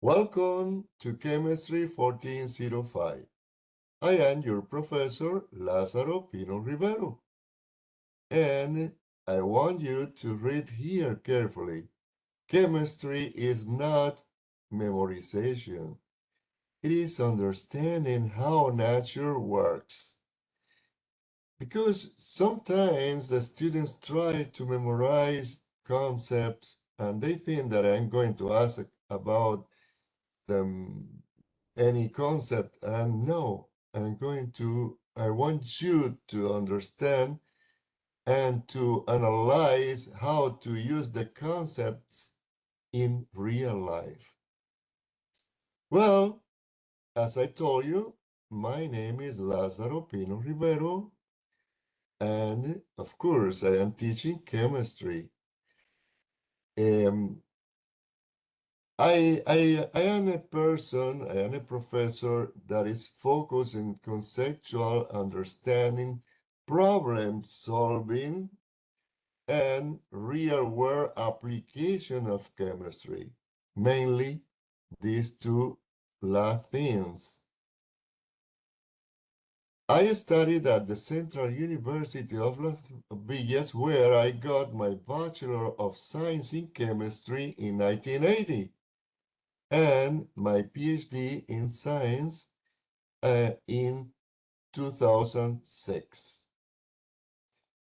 Welcome to Chemistry 1405. I am your professor, Lazaro Pino Rivero, and I want you to read here carefully. Chemistry is not memorization. It is understanding how nature works. Because sometimes the students try to memorize concepts and they think that I'm going to ask about them any concept, and no, I want you to understand and to analyze how to use the concepts in real life. Well, as I told you, my name is Lazaro Pino Rivero, and of course I am teaching chemistry. um, I am a person, I am a professor that is focused in conceptual understanding, problem solving, and real-world application of chemistry. Mainly these two last things. I studied at the Central University of Las Villas, where I got my Bachelor of Science in Chemistry in 1980. And my PhD in science in 2006.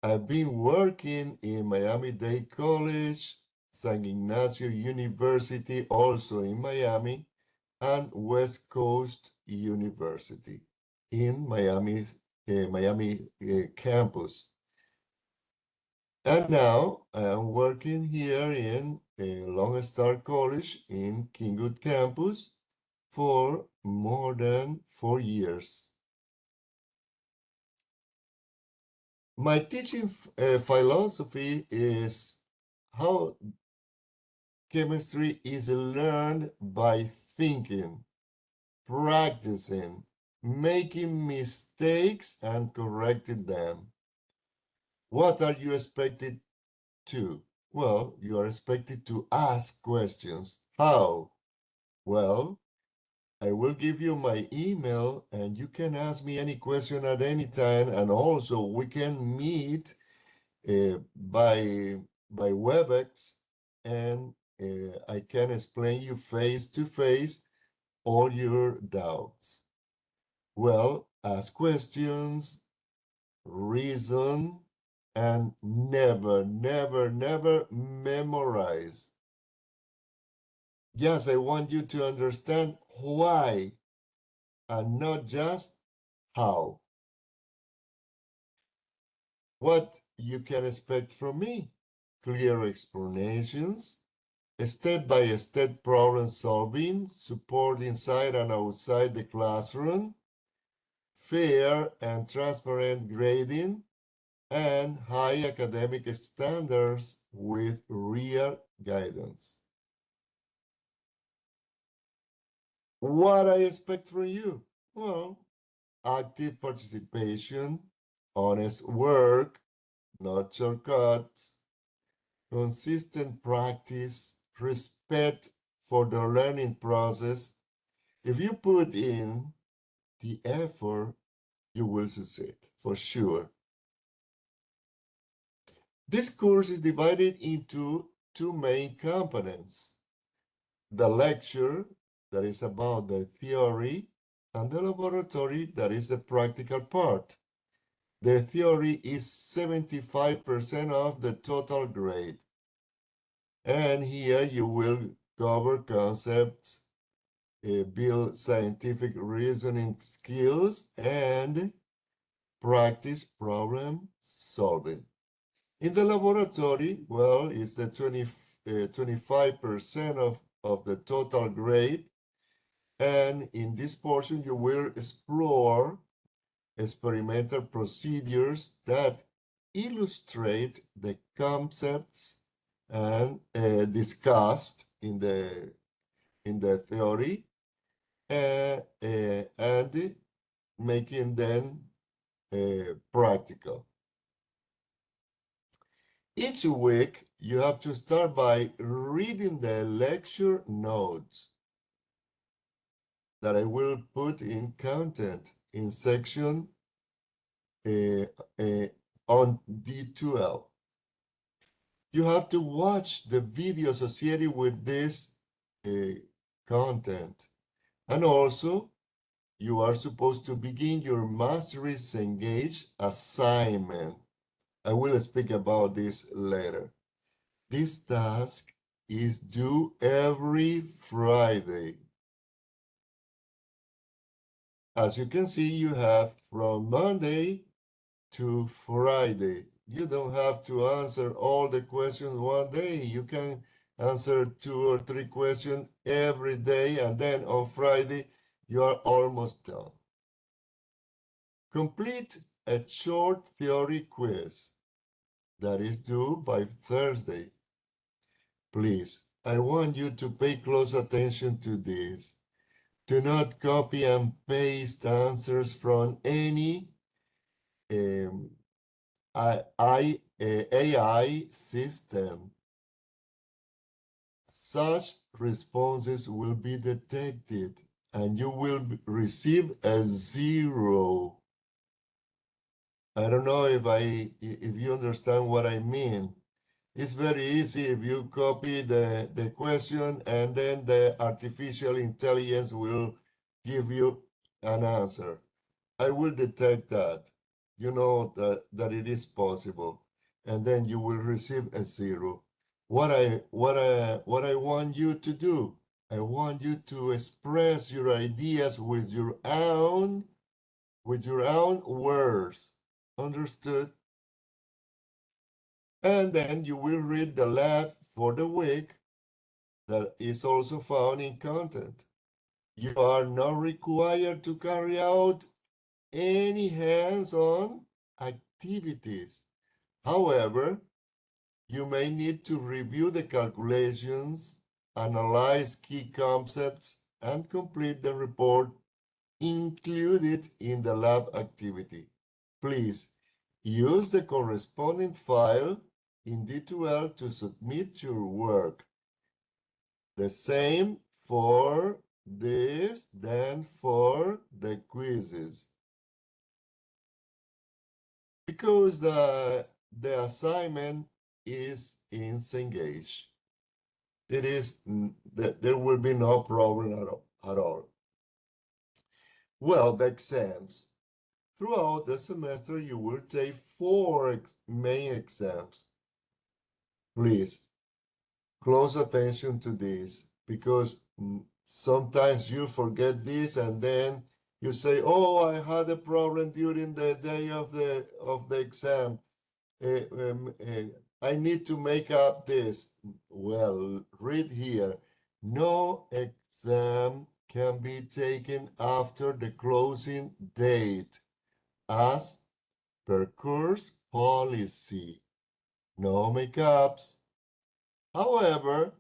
I've been working in Miami-Dade College, San Ignacio University, also in Miami, and West Coast University in Miami campus. And now I am working here in Lone Star College in Kingwood campus for more than 4 years. My teaching philosophy is how chemistry is learned by thinking, practicing, making mistakes, and correcting them. What are you expected to? Well, you are expected to ask questions. How? Well, I will give you my email and you can ask me any question at any time, and also we can meet by WebEx, and I can explain you face to face all your doubts. Well, ask questions, reason, and never, never, never memorize. Yes, I want you to understand why and not just how. What you can expect from me? Clear explanations, step-by-step problem solving, support inside and outside the classroom, fair and transparent grading, and high academic standards with real guidance. What I expect from you? Well, active participation, honest work, not shortcuts, consistent practice, respect for the learning process. If you put in the effort, you will succeed for sure. This course is divided into two main components: the lecture, that is about the theory, and the laboratory, that is the practical part. The theory is 75% of the total grade. And here you will cover concepts, build scientific reasoning skills, and practice problem solving. In the laboratory, well, it's the 25% of the total grade. And in this portion, you will explore experimental procedures that illustrate the concepts and discussed in the theory, and making them practical. Each week, you have to start by reading the lecture notes. that I will put in content in section uh, uh, on D12. You have to watch the video associated with this uh, content. And also, you are supposed to begin your Masteries Engage assignment. I will speak about this later. This task is due every Friday. As you can see, you have from Monday to Friday. You don't have to answer all the questions one day. You can answer 2 or 3 questions every day, and then on Friday, you are almost done. Complete a short theory quiz that is due by Thursday. Please, I want you to pay close attention to this. Do not copy and paste answers from any um, AI system. Such responses will be detected and you will receive a 0. I don't know if you understand what I mean. It's very easy if you copy the question and then the artificial intelligence will give you an answer. I will detect that. You know that it is possible. And then you will receive a 0. What I want you to do, I want you to express your ideas with your own words. Understood? And then you will read the lab for the week that is also found in content. You are not required to carry out any hands-on activities. However, you may need to review the calculations, analyze key concepts, and complete the report included in the lab activity. Please use the corresponding file in D12 to submit your work. The same for this than for the quizzes. Because the assignment is in Cengage, there will be no problem at all. Well, the exams. Throughout the semester, you will take 4 main exams. Please, close attention to this because sometimes you forget this and then you say, oh, I had a problem during the day of the exam. I need to make up this. Well, read here. No exam can be taken after the closing date as per course policy. No makeups. However,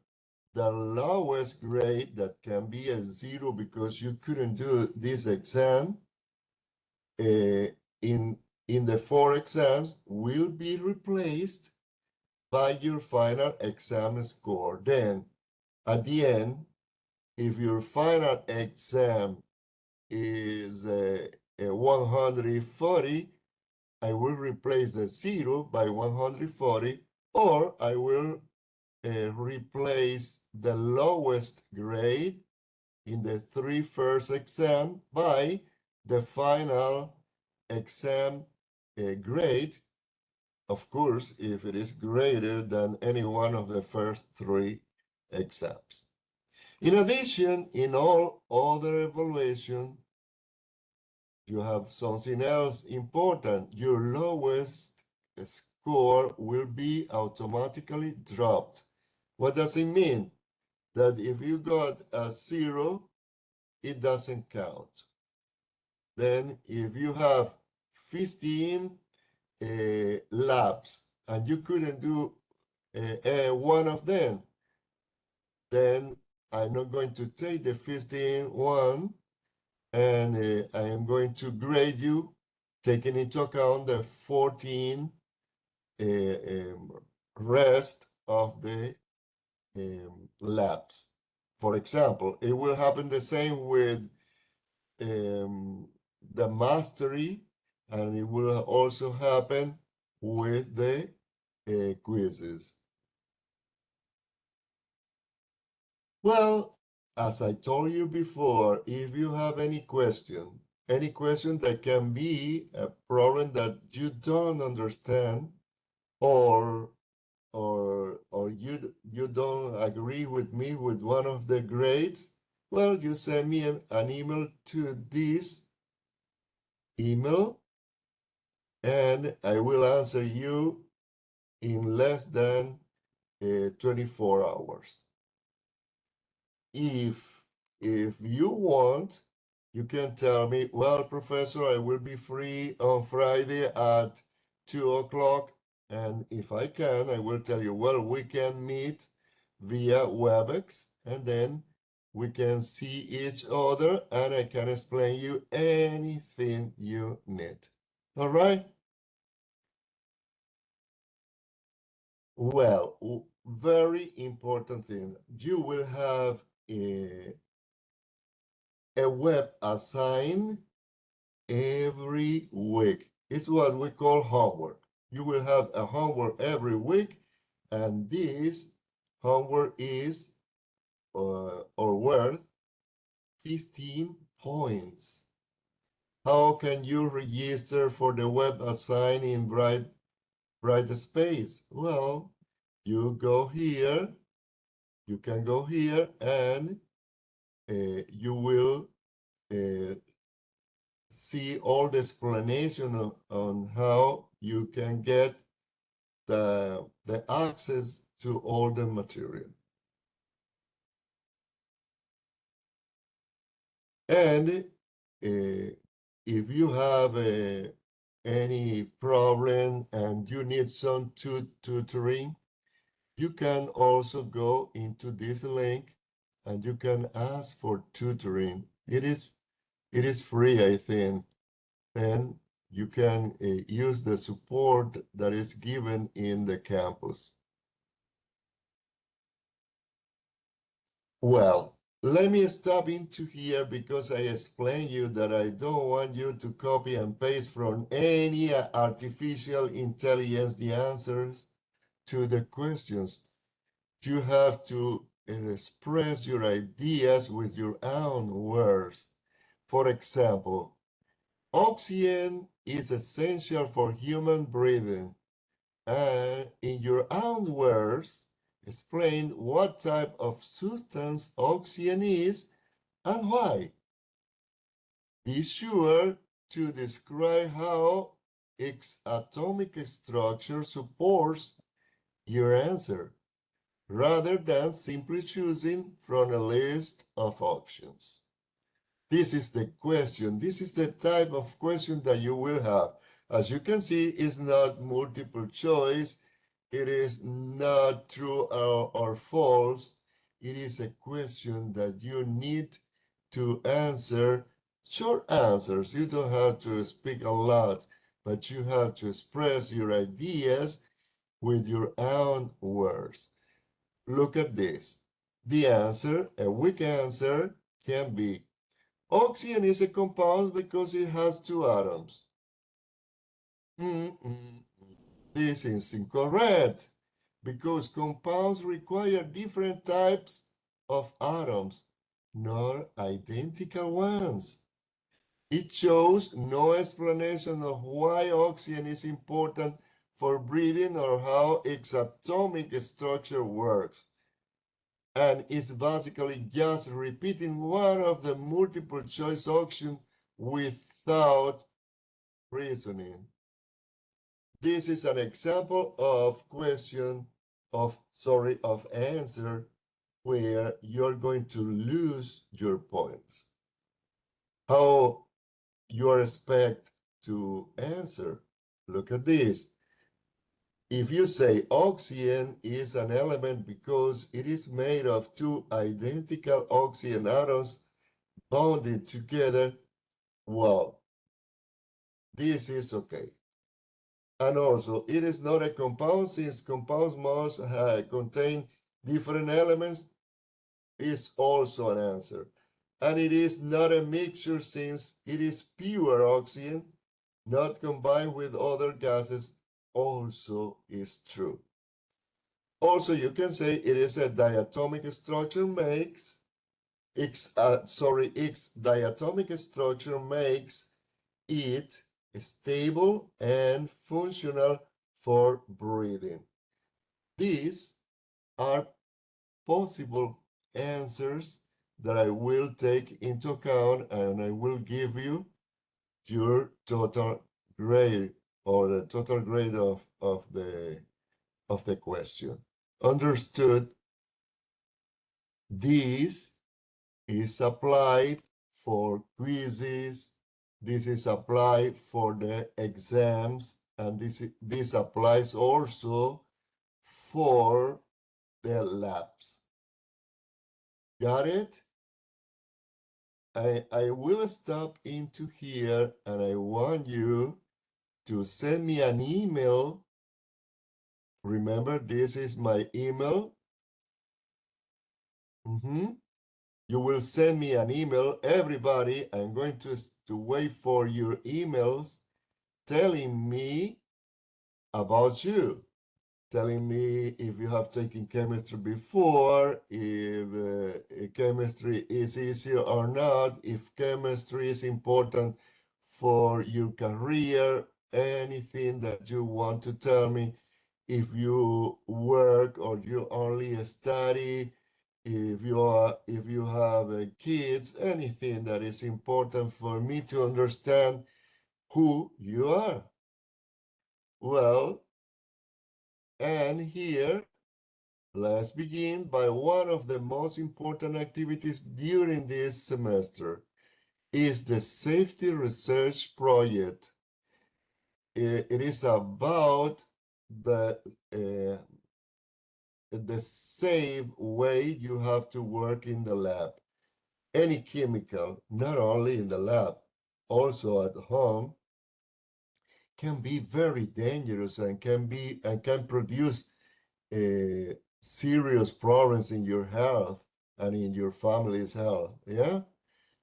the lowest grade that can be a 0 because you couldn't do this exam uh, in the 4 exams will be replaced by your final exam score. Then, at the end, if your final exam is 140, I will replace the 0 by 140, or I will replace the lowest grade in the 3 first exam by the final exam grade, of course, if it is greater than any one of the first 3 exams. In addition, in all other evaluation, you have something else important. Your lowest score will be automatically dropped. What does it mean? That if you got a 0, it doesn't count. Then if you have 15 labs and you couldn't do one of them, then I'm not going to take the 15 one and I am going to grade you taking into account the 14 rest of the labs. For example, it will happen the same with the mastery, and it will also happen with the quizzes. Well, as I told you before, if you have any question that can be a problem that you don't understand, or you don't agree with me with one of the grades, well, you send me an email to this email, and I will answer you in less than 24 hours. If you want, you can tell me, well, professor, I will be free on Friday at 2 o'clock. And if I can, I will tell you, well, we can meet via WebEx, and then we can see each other, and I can explain you anything you need. All right? Well, very important thing. You will have a web assigned every week. It's what we call homework. You will have a homework every week, and this homework is or worth 15 points. How can you register for the web assigned in Brightspace? Well, you go here, you can go here, and you will uh, see all the explanation on how you can get the access to all the material. And if you have any problem and you need some tutoring, you can also go into this link and you can ask for tutoring. It is free, I think, and you can use the support that is given in the campus. Well, let me stop into here because I explained you that I don't want you to copy and paste from any artificial intelligence the answers to the questions. You have to express your ideas with your own words. For example, oxygen is essential for human breathing. In your own words, explain what type of substance oxygen is and why. Be sure to describe how its atomic structure supports your answer, rather than simply choosing from a list of options. This is the question. This is the type of question that you will have. As you can see, it's not multiple choice. It is not true or false. It is a question that you need to answer short answers. You don't have to speak a lot, but you have to express your ideas with your own words. Look at this. The answer, a weak answer, can be oxygen is a compound because it has two atoms. This is incorrect because compounds require different types of atoms, not identical ones. It shows no explanation of why oxygen is important for breathing or how its atomic structure works. And it's basically just repeating one of the multiple choice options without reasoning. This is an example of of answer where you're going to lose your points. How you expect to answer? Look at this. If you say oxygen is an element because it is made of two identical oxygen atoms bonded together, well, this is okay. And also, it is not a compound since compounds must contain different elements is also an answer. And it is not a mixture since it is pure oxygen, not combined with other gases, also is true. Also, you can say it is a diatomic structure makes its diatomic structure makes it stable and functional for breathing. These are possible answers that I will take into account, and I will give you your total grade, or the total grade of the question. Understood? This is applied for quizzes, this is applied for the exams, and this applies also for the labs. Got it? I will stop into here, and I want you to send me an email. Remember, this is my email. You will send me an email. Everybody, I'm going to wait for your emails telling me about you, telling me if you have taken chemistry before, if chemistry is easier or not, if chemistry is important for your career, anything that you want to tell me, if you work or you only study, if you have kids, anything that is important for me to understand who you are. Well, and here, let's begin by one of the most important activities during this semester is the safety research project. It is about uh, the safe way you have to work in the lab. Any chemical, not only in the lab, also at home, can be very dangerous and can produce serious problems in your health and in your family's health. Yeah.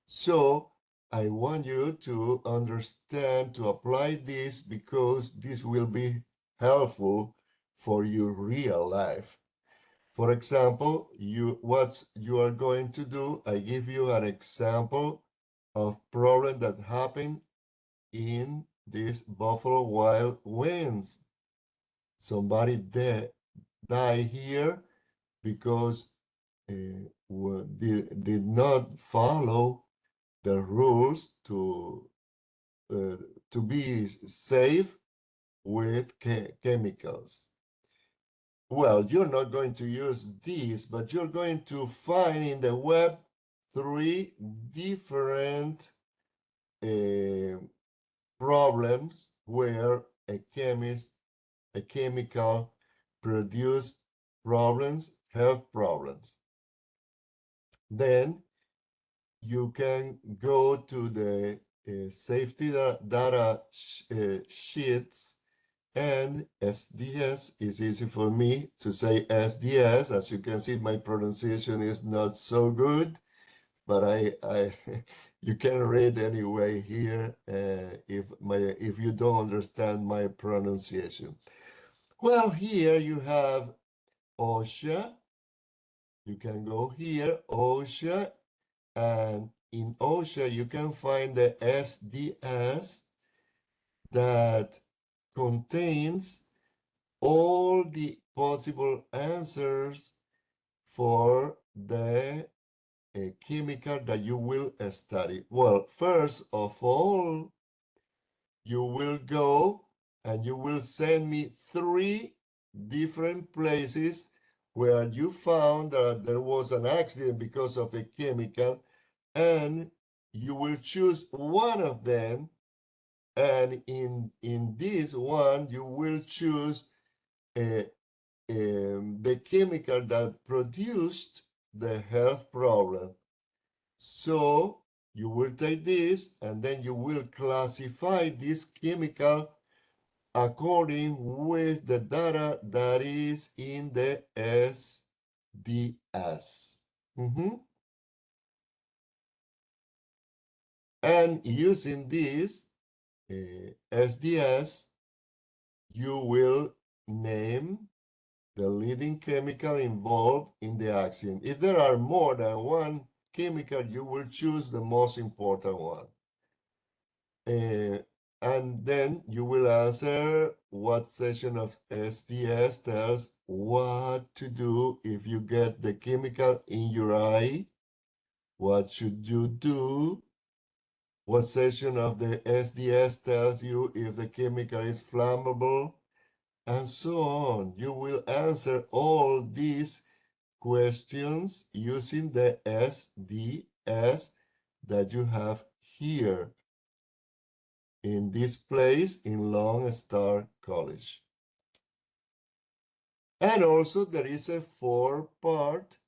So I want you to understand, to apply this, because this will be helpful for your real life. For example, what you are going to do, I give you an example of problem that happened in this Buffalo Wild Wings. Somebody died here because did not follow the rules uh, to be safe with chemicals. Well, you're not going to use these, but you're going to find in the web 3 different uh, problems where a chemical produced problems, health problems. Then you can go to the safety data sheets, and SDS is easy for me to say SDS. As you can see, my pronunciation is not so good, but I you can read anyway here if you don't understand my pronunciation. Well, here you have OSHA. You can go here, OSHA, and in OSHA you can find the SDS that contains all the possible answers for the chemical that you will study. Well, first of all, you will go and you will send me 3 different places where you found that there was an accident because of a chemical, and you will choose one of them, and in this one you will choose uh, the chemical that produced the health problem. So you will take this and then you will classify this chemical according with the data that is in the SDS. And using this SDS, you will name the leading chemical involved in the accident. If there are more than one chemical, you will choose the most important one. And then you will answer what section of SDS tells what to do if you get the chemical in your eye. What should you do? What section of the SDS tells you if the chemical is flammable? And so on. You will answer all these questions using the SDS that you have here in this place in Lone Star College. And also there is a third part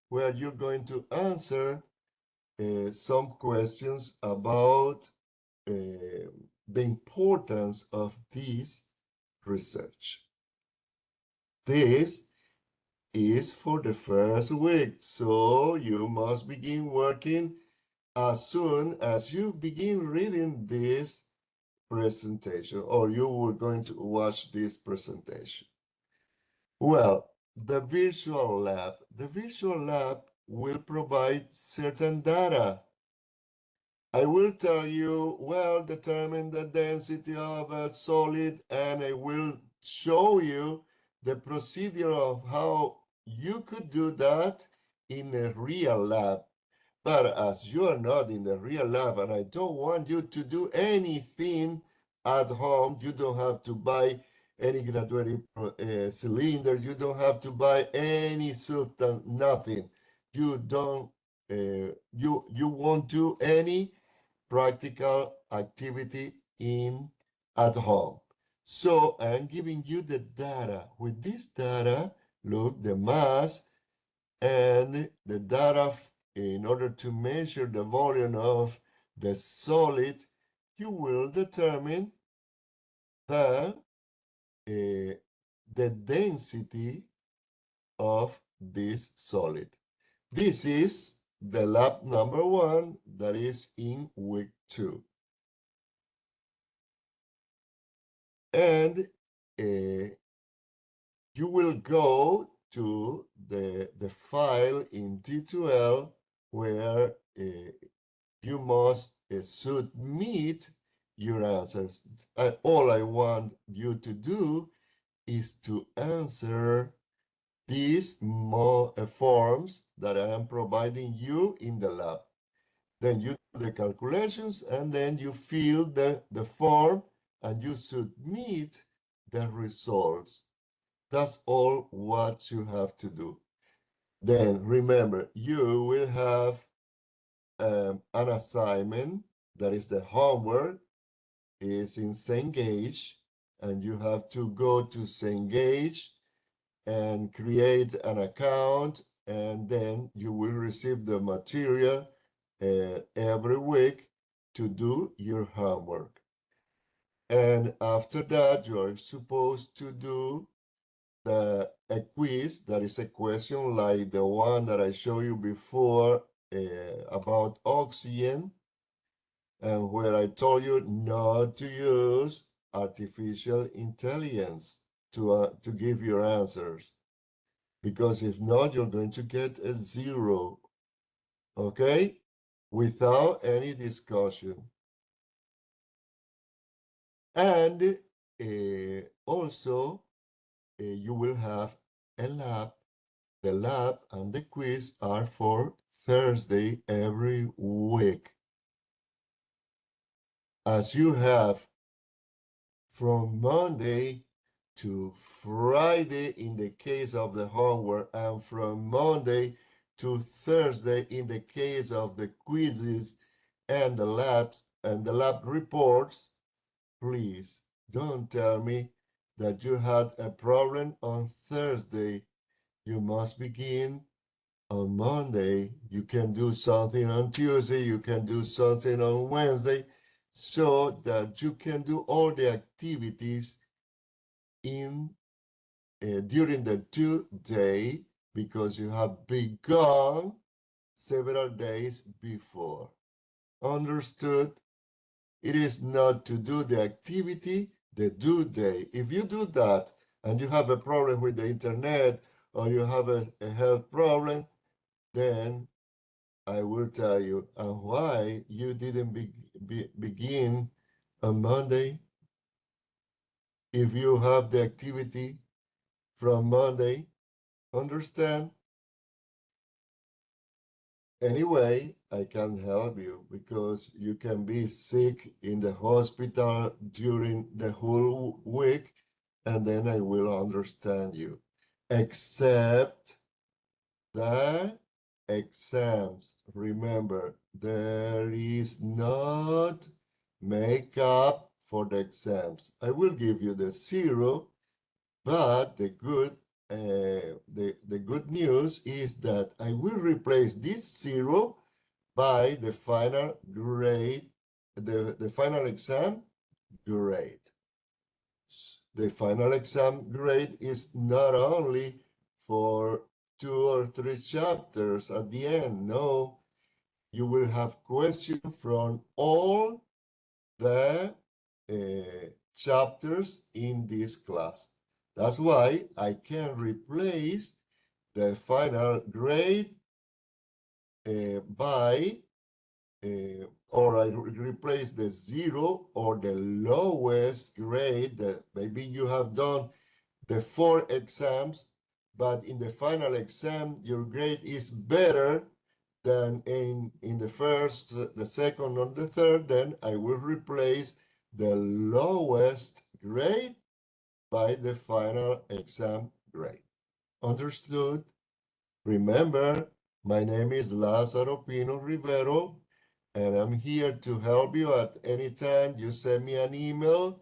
where you're going to answer some questions about the importance of this research. This is for the first week, so you must begin working as soon as you begin reading this presentation, or you were going to watch this presentation. Well, the virtual lab will provide certain data. I will tell you, well, determine the density of a solid, and I will show you the procedure of how you could do that in a real lab. But as you are not in the real lab, and I don't want you to do anything at home, you don't have to buy any graduated cylinder, you don't have to buy any substance, nothing. You don't, you won't do any practical activity at home. So I'm giving you the data. With this data, look, the mass and the data in order to measure the volume of the solid, you will determine the, the density of this solid. This is the lab number 1 that is in week 2. And you will go to the file in D2L where you must submit your answers. All I want you to do is to answer these forms that I am providing you in the lab. Then you do the calculations, and then you fill the form and you submit the results. That's all what you have to do. Then remember, you will have an assignment that is the homework is in Cengage, and you have to go to Cengage and create an account, and then you will receive the material every week to do your homework. And after that, you are supposed to do a quiz that is a question like the one that I showed you before about oxygen, and where I told you not to use artificial intelligence to give your answers, because if not, you're going to get a 0, okay, without any discussion. And also you will have a lab. The lab and the quiz are for Thursday every week. As you have from Monday to Friday in the case of the homework, and from Monday to Thursday in the case of the quizzes and the labs and the lab reports, please don't tell me that you had a problem on Thursday. You must begin on Monday. You can do something on Tuesday. You can do something on Wednesday, so that you can do all the activities in during the 2 day, because you have begun several days before. Understood? It is not to do the activity, the due date. If you do that and you have a problem with the internet or you have a health problem, then I will tell you and why you didn't begin on Monday. If you have the activity from Monday, understand? Anyway, I can help you because you can be sick in the hospital during the whole week and then I will understand you. Except the exams. Remember, there is not makeup for the exams. I will give you the zero, but the good news is that I will replace this zero by the final grade, the final exam grade. The final exam grade is not only for 2 or 3 chapters at the end. No, you will have questions from all the chapters in this class. That's why I can replace the final grade by or I replace the zero or the lowest grade that maybe you have done the 4 exams, but in the final exam, your grade is better than in the first, the second, or the third, then I will replace the lowest grade by the final exam grade. Understood? Remember, my name is Lazaro Pino Rivero, and I'm here to help you at any time. You send me an email,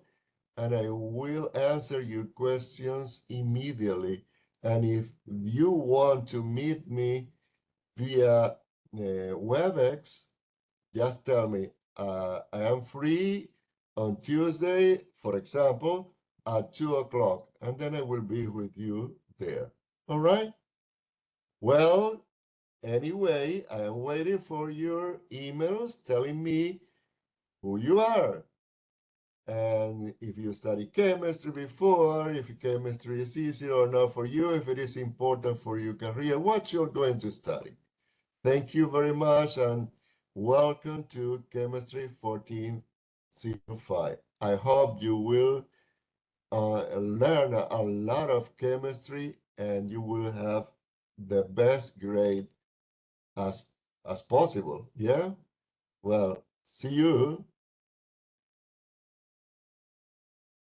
and I will answer your questions immediately. And if you want to meet me via WebEx, just tell me, I am free on Tuesday, for example, at 2 o'clock, and then I will be with you there. All right? Well, anyway, I am waiting for your emails telling me who you are. And if you studied chemistry before, if chemistry is easy or not for you, if it is important for your career, what you're going to study. Thank you very much and welcome to Chemistry 1405. I hope you will learn a lot of chemistry and you will have the best grade as, as possible. Yeah? Well, see you.